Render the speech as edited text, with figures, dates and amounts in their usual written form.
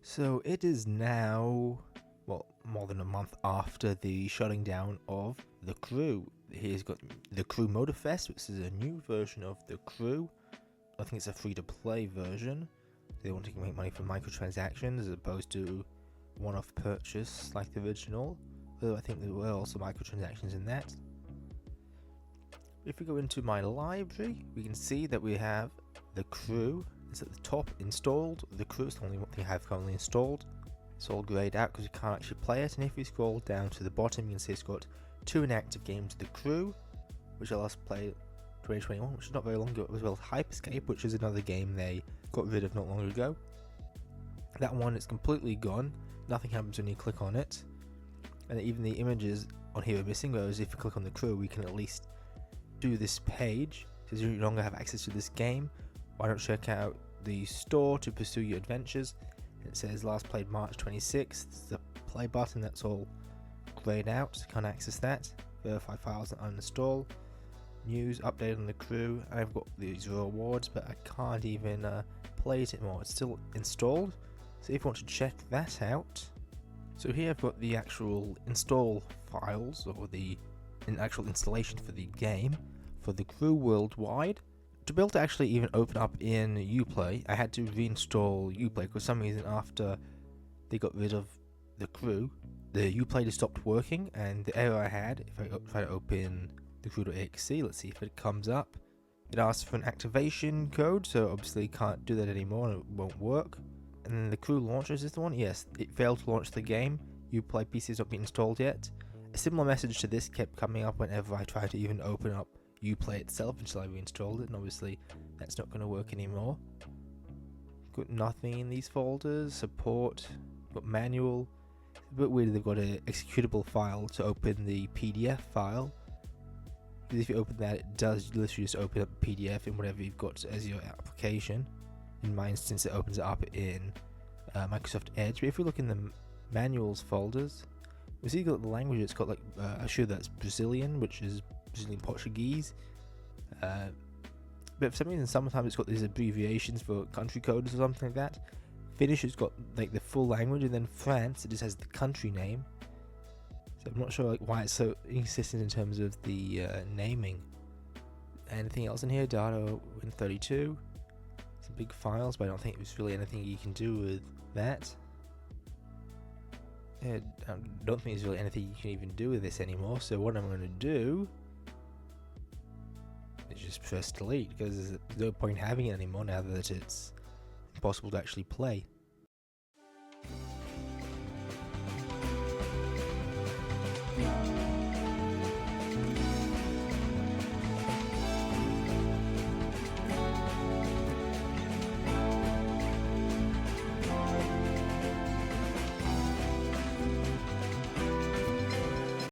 So it is now, well, more than a month after the shutting down of The Crew. Here's got The Crew Motorfest, which is a new version of The Crew. I think it's a free-to-play version. They want to make money from microtransactions as opposed to one-off purchase like the original. Though I think there were also microtransactions in that. If we go into my library, we can see that we have The Crew. It's at the top installed. The Crew is the only one thing I have currently installed. It's all grayed out because we can't actually play it. And if we scroll down to the bottom, you can see it's got 2 inactive games of The Crew, which I last played 2021, which is not very long ago, as well as Hyperscape, which is another game they got rid of not long ago. That one is completely gone. Nothing happens when you click on it. And even the images on here are missing, whereas if you click on The Crew, we can at least do this page. It says you no longer have access to this game. Why don't check out the store to pursue your adventures? It says last played March 26th. It's the play button that's all grayed out. Can't access that. Verify files and uninstall. News, update on The Crew. I've got these rewards, but I can't even play it anymore. It's still installed. So if you want to check that out. So here I've got the actual install files, or the actual installation for the game for The Crew worldwide. To be able to actually even open up in Uplay, I had to reinstall Uplay because for some reason after they got rid of The Crew, the Uplay just stopped working, and the error I had, if I try to open The Crew.exe, let's see if it comes up. It asks for an activation code, so obviously can't do that anymore and it won't work. And then The Crew launcher, is this the one? Yes, it failed to launch the game. Uplay PC has not been installed yet. A similar message to this kept coming up whenever I tried to even open up Uplay itself until I reinstalled it, and obviously that's not going to work anymore. Got nothing in these folders. Support, got manual. It's a bit weird they've got an executable file to open the PDF file. Because if you open that, it does literally just open up the PDF in whatever you've got as your application. In my instance, it opens it up in Microsoft Edge. But if we look in the manuals folders, we see the language. It's got like I'm sure that's Brazilian, which is Brazilian Portuguese, but for some reason sometimes it's got these abbreviations for country codes or something like that. Finnish has got like the full language, and then France it just has the country name. So I'm not sure like why it's so inconsistent in terms of the naming. Anything else in here? Data Win32. Some big files, but I don't think there's really anything you can do with that. I don't think there's really anything you can even do with this anymore. So what I'm going to do is just press delete, because there's no point having it anymore now that it's impossible to actually play.